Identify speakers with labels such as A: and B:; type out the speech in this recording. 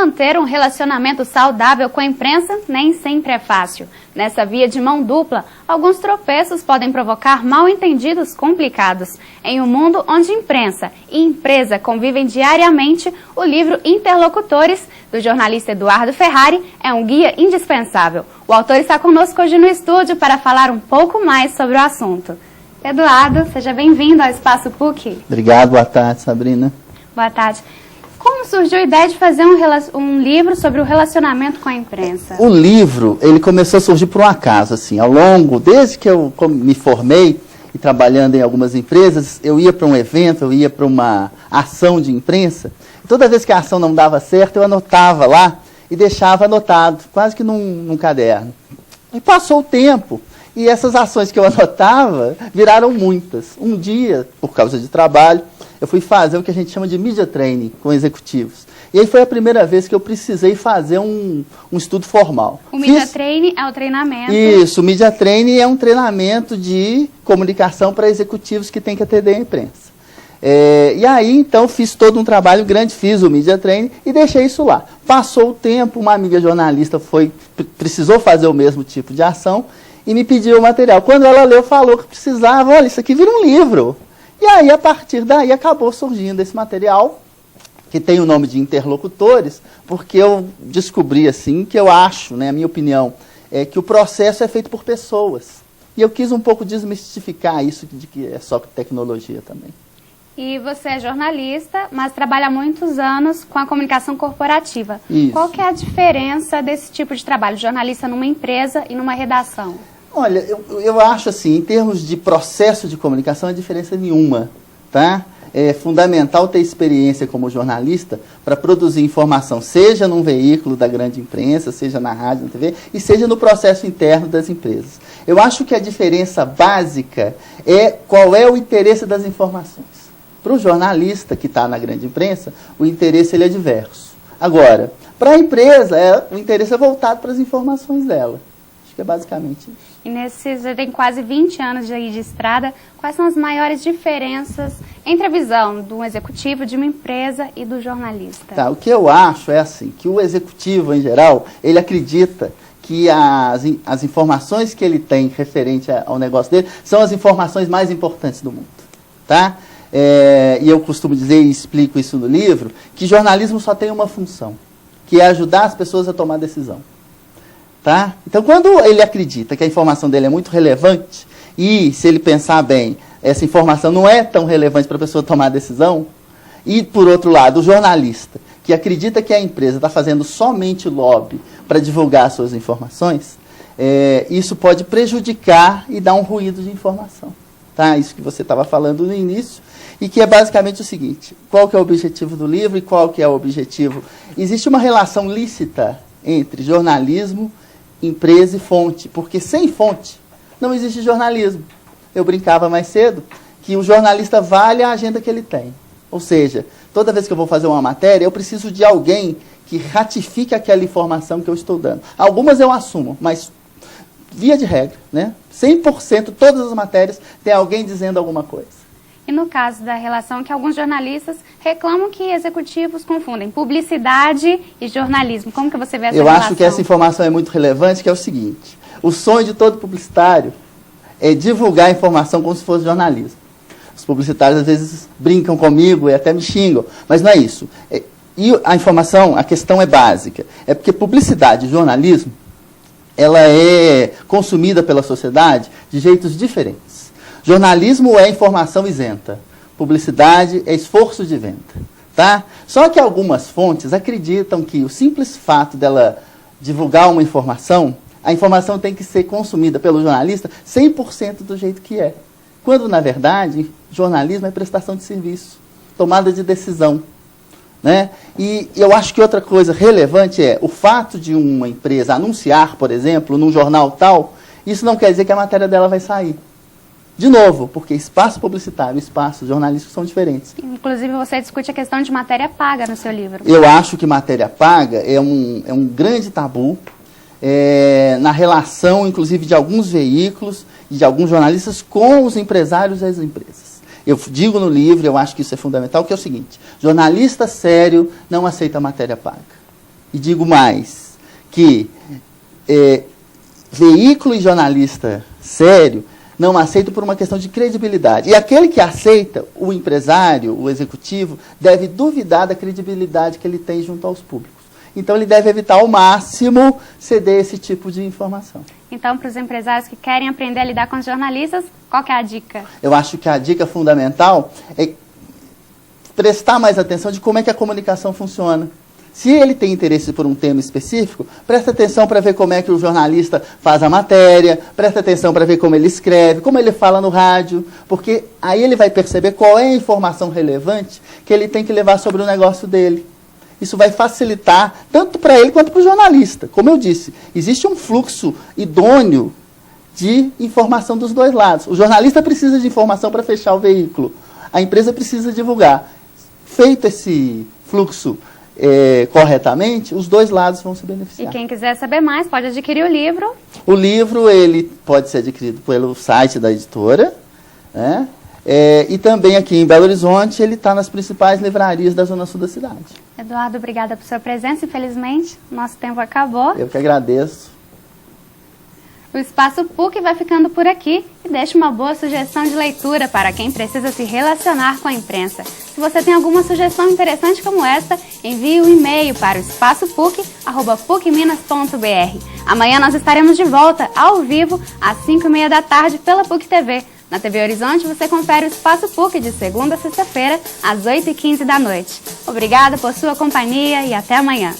A: Manter um relacionamento saudável com a imprensa nem sempre é fácil. Nessa via de mão dupla, alguns tropeços podem provocar mal-entendidos complicados. Em um mundo onde imprensa e empresa convivem diariamente, o livro Interlocutores, do jornalista Eduardo Ferrari, é um guia indispensável. O autor está conosco hoje no estúdio para falar um pouco mais sobre o assunto. Eduardo, seja bem-vindo ao Espaço PUC.
B: Obrigado, boa tarde, Sabrina.
A: Boa tarde. Como surgiu a ideia de fazer um livro sobre o relacionamento com a imprensa?
B: O livro, ele começou a surgir por um acaso, assim, ao longo, desde que eu me formei e trabalhando em algumas empresas, eu ia para um evento, eu ia para uma ação de imprensa, e toda vez que a ação não dava certo, eu anotava lá e deixava anotado, quase que num caderno. E passou o tempo, e essas ações que eu anotava viraram muitas. Um dia, por causa de trabalho, eu fui fazer o que a gente chama de media training com executivos. E aí foi a primeira vez que eu precisei fazer um estudo formal.
A: O media training é o treinamento.
B: Isso, o media training é um treinamento de comunicação para executivos que têm que atender a imprensa. E aí, então, fiz todo um trabalho grande, fiz o media training e deixei isso lá. Passou o tempo, uma amiga jornalista precisou fazer o mesmo tipo de ação e me pediu o material. Quando ela leu, falou que precisava, olha, isso aqui vira um livro. E aí, a partir daí, acabou surgindo esse material, que tem o nome de Interlocutores, porque eu descobri, assim, que eu acho, né, a minha opinião, é que o processo é feito por pessoas. E eu quis um pouco desmistificar isso de que é só tecnologia também.
A: E você é jornalista, mas trabalha há muitos anos com a comunicação corporativa.
B: Isso.
A: Qual que é a diferença desse tipo de trabalho, jornalista numa empresa e numa redação?
B: Olha, eu acho assim, em termos de processo de comunicação, não há diferença nenhuma, tá? É fundamental ter experiência como jornalista para produzir informação, seja num veículo da grande imprensa, seja na rádio, na TV, e seja no processo interno das empresas. Eu acho que a diferença básica é qual é o interesse das informações. Para o jornalista que está na grande imprensa, o interesse ele é diverso. Agora, para a empresa, o interesse é voltado para as informações dela. Acho que é basicamente isso.
A: E já tem quase 20 anos de estrada, quais são as maiores diferenças entre a visão de um executivo, de uma empresa e do jornalista?
B: Tá, o que eu acho é assim, que o executivo, em geral, ele acredita que as informações que ele tem referente ao negócio dele são as informações mais importantes do mundo, tá? E eu costumo dizer, e explico isso no livro, que jornalismo só tem uma função, que é ajudar as pessoas a tomar decisão. Tá? Então, quando ele acredita que a informação dele é muito relevante, e se ele pensar bem, essa informação não é tão relevante para a pessoa tomar a decisão, e, por outro lado, o jornalista, que acredita que a empresa está fazendo somente lobby para divulgar suas informações, isso pode prejudicar e dar um ruído de informação. Tá? Isso que você estava falando no início, e que é basicamente o seguinte, qual que é o objetivo do livro e qual que é o objetivo? Existe uma relação lícita entre jornalismo, empresa e fonte, porque sem fonte não existe jornalismo. Eu brincava mais cedo que o jornalista vale a agenda que ele tem. Ou seja, toda vez que eu vou fazer uma matéria, eu preciso de alguém que ratifique aquela informação que eu estou dando. Algumas eu assumo, mas via de regra, né? 100%, todas as matérias, tem alguém dizendo alguma coisa.
A: E no caso da relação que alguns jornalistas reclamam que executivos confundem publicidade e jornalismo. Como que você vê essa relação?
B: Eu acho que essa informação é muito relevante, que é o seguinte. O sonho de todo publicitário é divulgar a informação como se fosse jornalismo. Os publicitários às vezes brincam comigo e até me xingam, mas não é isso. E a informação, a questão é básica. É porque publicidade e jornalismo, ela é consumida pela sociedade de jeitos diferentes. Jornalismo é informação isenta. Publicidade é esforço de venda. Tá? Só que algumas fontes acreditam que o simples fato dela divulgar uma informação, a informação tem que ser consumida pelo jornalista 100% do jeito que é. Quando, na verdade, jornalismo é prestação de serviço, tomada de decisão. Né? E eu acho que outra coisa relevante é o fato de uma empresa anunciar, por exemplo, num jornal tal, isso não quer dizer que a matéria dela vai sair. De novo, porque espaço publicitário e espaço jornalístico são diferentes.
A: Inclusive, você discute a questão de matéria paga no seu livro.
B: Eu acho que matéria paga é um grande tabu na relação, inclusive, de alguns veículos e de alguns jornalistas com os empresários e as empresas. Eu digo no livro, eu acho que isso é fundamental, que é o seguinte: jornalista sério não aceita matéria paga. e digo mais, que veículo e jornalista sério não aceita por uma questão de credibilidade. E aquele que aceita, o empresário, o executivo, deve duvidar da credibilidade que ele tem junto aos públicos. Então, ele deve evitar ao máximo ceder esse tipo de informação.
A: Então, para os empresários que querem aprender a lidar com os jornalistas, qual que é a dica?
B: Eu acho que a dica fundamental é prestar mais atenção de como é que a comunicação funciona. Se ele tem interesse por um tema específico, presta atenção para ver como é que o jornalista faz a matéria, presta atenção para ver como ele escreve, como ele fala no rádio, porque aí ele vai perceber qual é a informação relevante que ele tem que levar sobre o negócio dele. Isso vai facilitar tanto para ele quanto para o jornalista. Como eu disse, existe um fluxo idôneo de informação dos dois lados. O jornalista precisa de informação para fechar o veículo. A empresa precisa divulgar. Feito esse fluxo corretamente, os dois lados vão se beneficiar.
A: E quem quiser saber mais, pode adquirir o livro.
B: O livro ele pode ser adquirido pelo site da editora, né? E também aqui em Belo Horizonte, ele está nas principais livrarias da Zona Sul da cidade.
A: Eduardo, obrigada por sua presença. Infelizmente, nosso tempo acabou.
B: Eu que agradeço.
A: O Espaço PUC vai ficando por aqui e deixa uma boa sugestão de leitura para quem precisa se relacionar com a imprensa. Se você tem alguma sugestão interessante como esta, envie um e-mail para o espaçopuc@pucminas.br. Amanhã nós estaremos de volta, ao vivo, às 5h30 da tarde, pela PUC TV. Na TV Horizonte você confere o Espaço PUC de segunda a sexta-feira, às 8h15 da noite. Obrigada por sua companhia e até amanhã.